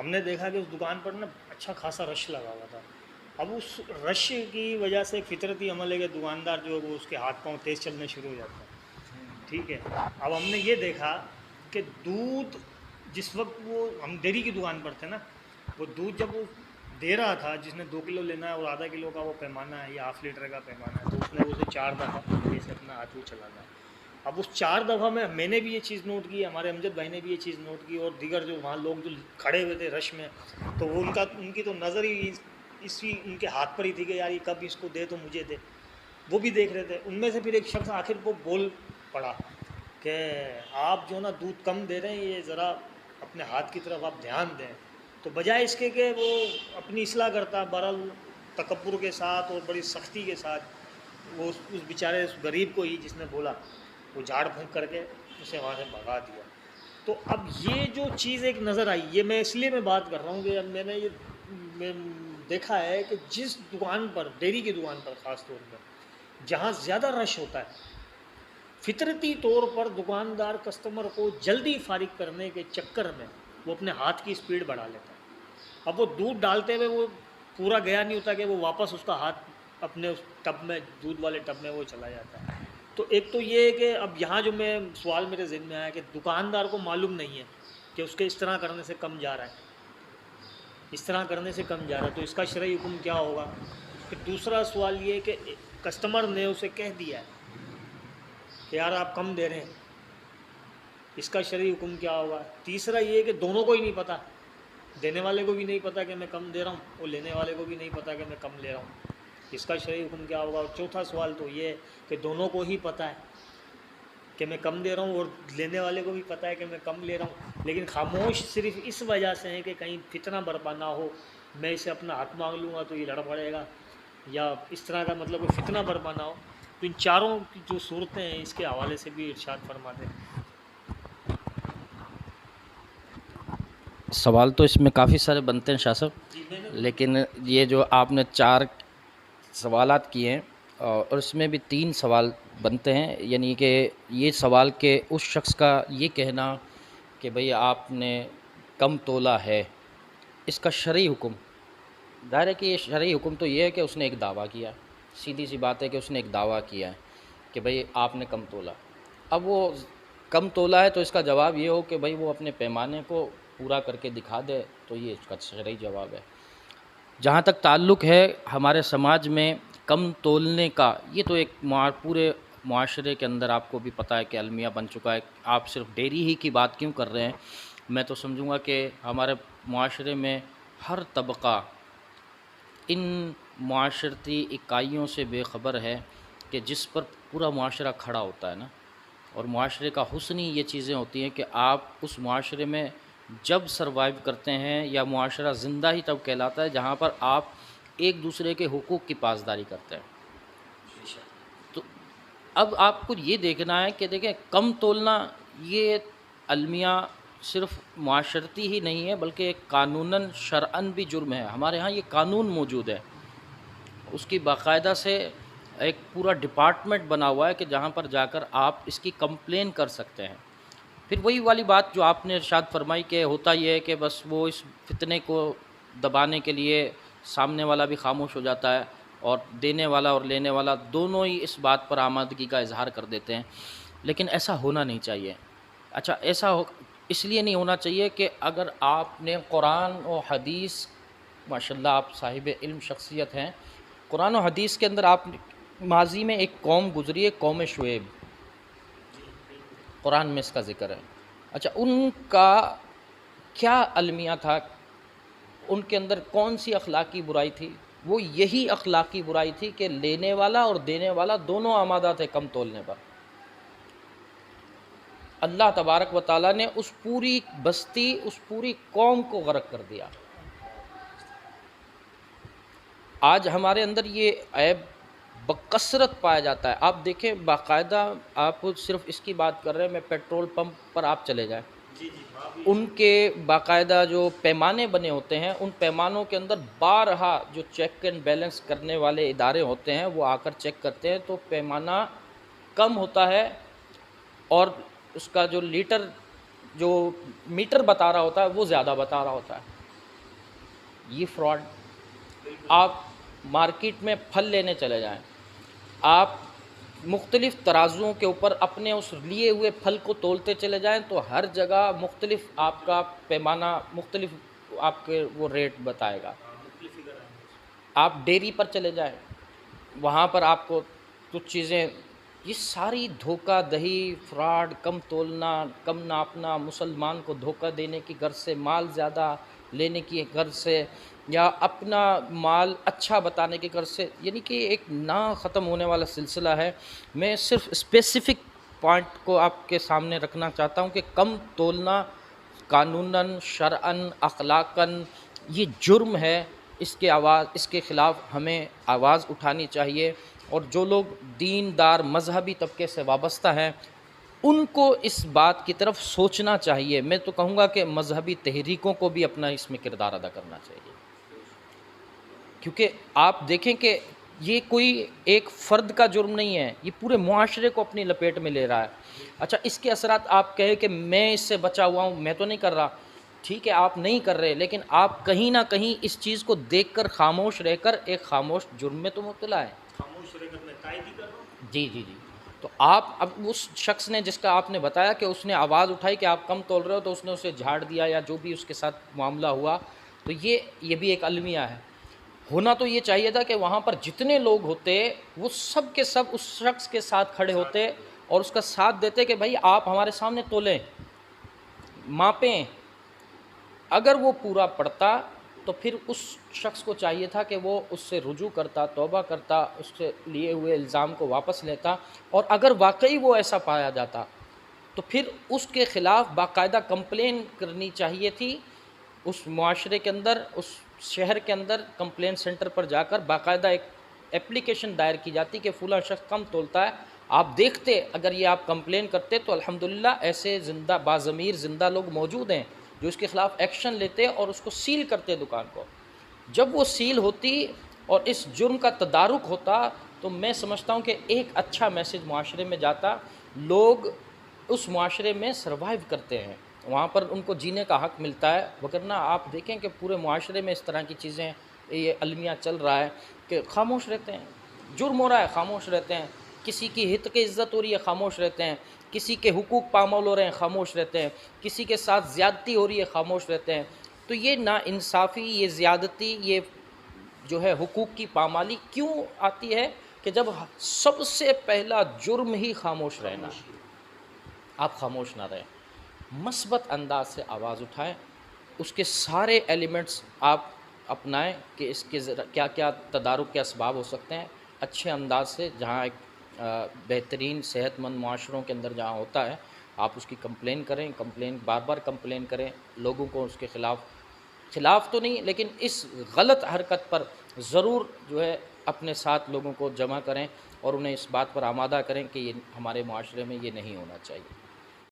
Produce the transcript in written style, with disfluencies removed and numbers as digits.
ہم نے دیکھا کہ اس دکان پر نا اچھا خاصا رش لگا ہوا تھا. اب اس رش کی وجہ سے فطرتی عمل ہے کہ دکاندار جو ہے وہ اس کے ہاتھ پاؤں تیز چلنے شروع ہو جاتے ہیں. ٹھیک ہے. اب ہم نے یہ دیکھا کہ دودھ جس وقت وہ ہم ڈیری کی دکان پر تھے نا، وہ دودھ جب وہ دے رہا تھا، جس نے 2 کلو لینا ہے اور آدھا کلو کا وہ پیمانہ ہے یا ½ لیٹر کا پیمانہ ہے، تو اس نے اسے 4 دفعہ ایسے اپنا ہاتھ وہ چلانا ہے. اب اس 4 دفعہ میں نے بھی یہ چیز نوٹ کی، ہمارے امجد بھائی نے بھی یہ چیز نوٹ کی، اور دیگر جو وہاں لوگ جو کھڑے ہوئے تھے رش میں، تو وہ ان کی تو نظر ہی اسی ان کے ہاتھ پر ہی تھی کہ یار یہ کب اس کو دے تو مجھے دے. وہ بھی دیکھ رہے تھے. ان میں سے پھر ایک شخص آخر کو بول پڑا کہ آپ جو نا دودھ کم دے رہے ہیں، یہ ذرا اپنے ہاتھ کی طرف آپ دھیان دیں. تو بجائے اس کے کہ وہ اپنی اصلاح کرتا، بہرحال تکبر کے ساتھ اور بڑی سختی کے ساتھ وہ اس بیچارے اس غریب کو ہی جس نے بولا، وہ جھاڑ پھونک کر کے اسے وہاں سے بھگا دیا. تو اب یہ جو چیز ایک نظر آئی، یہ میں اس لیے میں بات کر رہا ہوں کہ اب میں نے یہ دیکھا ہے کہ جس دکان پر، ڈیری کی دکان پر خاص طور پر جہاں زیادہ رش ہوتا ہے، فطرتی طور پر دکاندار کسٹمر کو جلدی فارغ کرنے کے چکر میں وہ اپنے ہاتھ کی سپیڈ بڑھا لیتا ہے. اب وہ دودھ ڈالتے ہوئے وہ پورا گیا نہیں ہوتا کہ وہ واپس اس کا ہاتھ اپنے اس ٹب میں، دودھ والے ٹب میں وہ چلا جاتا ہے. تو ایک تو یہ ہے کہ اب یہاں جو میں سوال میرے ذہن میں آیا کہ دکاندار کو معلوم نہیں ہے کہ اس کے اس طرح کرنے سے کم جا رہا ہے، اس طرح کرنے سے کم جا رہا ہے، تو اس کا شرعی حکم کیا ہوگا. پھر دوسرا سوال یہ کہ کسٹمر نے اسے کہہ دیا ہے کہ یار آپ کم دے رہے ہیں، اس کا شرعی حکم کیا ہوگا. تیسرا یہ کہ دونوں کو ہی نہیں پتہ، دینے والے کو بھی نہیں پتہ کہ میں کم دے رہا ہوں اور لینے والے کو بھی نہیں پتہ کہ میں کم لے رہا ہوں، اس کا شرعی حکم کیا ہوگا. اور چوتھا سوال تو یہ ہے کہ دونوں کو ہی پتہ ہے کہ میں کم دے رہا ہوں اور لینے والے کو بھی پتہ ہے کہ میں کم لے رہا ہوں، لیکن خاموش صرف اس وجہ سے ہے کہ کہیں فتنہ برپا نہ ہو، میں اسے اپنا حق مانگ لوں گا تو یہ لڑ پڑے گا، یا اس طرح کا مطلب کہ فتنہ برپا نہ ہو. تو ان چاروں کی جو صورتیں ہیں اس کے حوالے سے بھی ارشاد فرما دیں. سوال تو اس میں کافی سارے بنتے ہیں شاہ صاحب، جی میں نے لیکن یہ جو آپ نے 4 سوالات کیے ہیں اور اس میں بھی 3 سوال بنتے ہیں. یعنی کہ یہ سوال کہ اس شخص کا یہ کہنا کہ بھئی آپ نے کم تولا ہے، اس کا شرعی حکم ظاہر ہے کہ یہ شرعی حکم تو یہ ہے کہ اس نے ایک دعویٰ کیا، سیدھی سی بات ہے کہ اس نے ایک دعویٰ کیا ہے کہ بھئی آپ نے کم تولا. اب وہ کم تولا ہے تو اس کا جواب یہ ہو کہ بھئی وہ اپنے پیمانے کو پورا کر کے دکھا دے، تو یہ اس کا شرعی جواب ہے. جہاں تک تعلق ہے ہمارے سماج میں کم تولنے کا، یہ تو ایک پورے معاشرے کے اندر آپ کو بھی پتہ ہے کہ المیہ بن چکا ہے. آپ صرف ڈیری ہی کی بات کیوں کر رہے ہیں؟ میں تو سمجھوں گا کہ ہمارے معاشرے میں ہر طبقہ ان معاشرتی اکائیوں سے بے خبر ہے کہ جس پر پورا معاشرہ کھڑا ہوتا ہے نا. اور معاشرے کا حسن ہی یہ چیزیں ہوتی ہیں کہ آپ اس معاشرے میں جب سروائیو کرتے ہیں، یا معاشرہ زندہ ہی تب کہلاتا ہے جہاں پر آپ ایک دوسرے کے حقوق کی پاسداری کرتے ہیں. تو اب آپ کو یہ دیکھنا ہے کہ دیکھیں کم تولنا یہ المیہ صرف معاشرتی ہی نہیں ہے بلکہ قانوناً شرعاً بھی جرم ہے. ہمارے ہاں یہ قانون موجود ہے، اس کی باقاعدہ سے ایک پورا ڈپارٹمنٹ بنا ہوا ہے کہ جہاں پر جا کر آپ اس کی کمپلین کر سکتے ہیں. پھر وہی والی بات جو آپ نے ارشاد فرمائی کہ ہوتا یہ ہے کہ بس وہ اس فتنے کو دبانے کے لیے سامنے والا بھی خاموش ہو جاتا ہے اور دینے والا اور لینے والا دونوں ہی اس بات پر آمادگی کا اظہار کر دیتے ہیں. لیکن ایسا ہونا نہیں چاہیے. اچھا اس لیے نہیں ہونا چاہیے کہ اگر آپ نے قرآن و حدیث، ماشاء اللہ آپ صاحب علم شخصیت ہیں، قرآن و حدیث کے اندر آپ ماضی میں ایک قوم گزری ہے، قوم شعیب، قرآن میں اس کا ذکر ہے. اچھا ان کا کیا المیہ تھا؟ ان کے اندر کون سی اخلاقی برائی تھی؟ وہ یہی اخلاقی برائی تھی کہ لینے والا اور دینے والا دونوں آمادہ تھے کم تولنے پر. اللہ تبارک و تعالیٰ نے اس پوری بستی، اس پوری قوم کو غرق کر دیا. آج ہمارے اندر یہ عیب بکثرت پایا جاتا ہے. آپ دیکھیں باقاعدہ، آپ صرف اس کی بات کر رہے ہیں، میں پیٹرول پمپ پر آپ چلے جائیں، ان کے باقاعدہ جو پیمانے بنے ہوتے ہیں، ان پیمانوں کے اندر بارہا جو چیک اینڈ بیلنس کرنے والے ادارے ہوتے ہیں وہ آ کر چیک کرتے ہیں تو پیمانہ کم ہوتا ہے اور اس کا جو لیٹر جو میٹر بتا رہا ہوتا ہے وہ زیادہ بتا رہا ہوتا ہے. یہ فراڈ. آپ مارکیٹ میں پھل لینے چلے جائیں, آپ مختلف ترازوؤں کے اوپر اپنے اس لیے ہوئے پھل کو تولتے چلے جائیں تو ہر جگہ مختلف آپ کا پیمانہ, مختلف آپ کے وہ ریٹ بتائے گا. آپ ڈیری پر چلے جائیں, وہاں پر آپ کو کچھ چیزیں, یہ ساری دھوکہ دہی, فراڈ, کم تولنا, کم ناپنا, مسلمان کو دھوکہ دینے کی غرض سے, مال زیادہ لینے کی غرض سے, یا اپنا مال اچھا بتانے کی غرض سے, یعنی کہ ایک نہ ختم ہونے والا سلسلہ ہے. میں صرف اسپیسیفک پوائنٹ کو آپ کے سامنے رکھنا چاہتا ہوں کہ کم تولنا قانوناً, شرعاً, اخلاقاً یہ جرم ہے. اس کے خلاف ہمیں آواز اٹھانی چاہیے, اور جو لوگ دیندار مذہبی طبقے سے وابستہ ہیں ان کو اس بات کی طرف سوچنا چاہیے. میں تو کہوں گا کہ مذہبی تحریکوں کو بھی اپنا اس میں کردار ادا کرنا چاہیے, کیونکہ آپ دیکھیں کہ یہ کوئی ایک فرد کا جرم نہیں ہے, یہ پورے معاشرے کو اپنی لپیٹ میں لے رہا ہے. اچھا, اس کے اثرات آپ کہیں کہ میں اس سے بچا ہوا ہوں, میں تو نہیں کر رہا. ٹھیک ہے, آپ نہیں کر رہے, لیکن آپ کہیں نہ کہیں اس چیز کو دیکھ کر خاموش رہ کر ایک خاموش جرم میں تو مبتلا ہے. خاموش رہ کر میں تائید کر رہا ہوں. جی جی جی. تو آپ اب اس شخص نے, جس کا آپ نے بتایا کہ اس نے آواز اٹھائی کہ آپ کم تول رہے ہو, تو اس نے اسے جھاڑ دیا یا جو بھی اس کے ساتھ معاملہ ہوا, تو یہ بھی ایک المیہ ہے. ہونا تو یہ چاہیے تھا کہ وہاں پر جتنے لوگ ہوتے وہ سب کے سب اس شخص کے ساتھ کھڑے ہوتے اور اس کا ساتھ دیتے کہ بھائی آپ ہمارے سامنے تولیں, ماپیں. اگر وہ پورا پڑتا تو پھر اس شخص کو چاہیے تھا کہ وہ اس سے رجوع کرتا, توبہ کرتا, اس سے لیے ہوئے الزام کو واپس لیتا, اور اگر واقعی وہ ایسا پایا جاتا تو پھر اس کے خلاف باقاعدہ کمپلین کرنی چاہیے تھی. اس معاشرے کے اندر, اس شہر کے اندر کمپلین سینٹر پر جا کر باقاعدہ ایک اپلیکیشن دائر کی جاتی کہ فلاں شخص کم تولتا ہے. آپ دیکھتے, اگر یہ آپ کمپلین کرتے تو الحمدللہ ایسے زندہ باضمیر زندہ لوگ موجود ہیں جو اس کے خلاف ایکشن لیتے اور اس کو سیل کرتے دکان کو. جب وہ سیل ہوتی اور اس جرم کا تدارک ہوتا تو میں سمجھتا ہوں کہ ایک اچھا میسج معاشرے میں جاتا, لوگ اس معاشرے میں سروائیو کرتے ہیں, وہاں پر ان کو جینے کا حق ملتا ہے. وگرنہ آپ دیکھیں کہ پورے معاشرے میں اس طرح کی چیزیں, یہ المیہ چل رہا ہے کہ خاموش رہتے ہیں, جرم ہو رہا ہے خاموش رہتے ہیں, کسی کی ہت کی عزت ہو رہی ہے خاموش رہتے ہیں, کسی کے حقوق پامال ہو رہے ہیں خاموش رہتے ہیں, کسی کے ساتھ زیادتی ہو رہی ہے خاموش رہتے ہیں. تو یہ ناانصافی, یہ زیادتی, یہ جو ہے حقوق کی پامالی کیوں آتی ہے کہ جب سب سے پہلا جرم ہی خاموش رہنا. آپ خاموش نہ رہیں, مثبت انداز سے آواز اٹھائیں, اس کے سارے ایلیمنٹس آپ اپنائیں کہ اس کے کیا کیا تدارک کے اسباب ہو سکتے ہیں. اچھے انداز سے, جہاں ایک بہترین صحت مند معاشروں کے اندر جہاں ہوتا ہے, آپ اس کی کمپلین کریں, بار بار کمپلین کریں, لوگوں کو اس کے خلاف تو نہیں لیکن اس غلط حرکت پر ضرور جو ہے اپنے ساتھ لوگوں کو جمع کریں اور انہیں اس بات پر آمادہ کریں کہ یہ ہمارے معاشرے میں یہ نہیں ہونا چاہیے.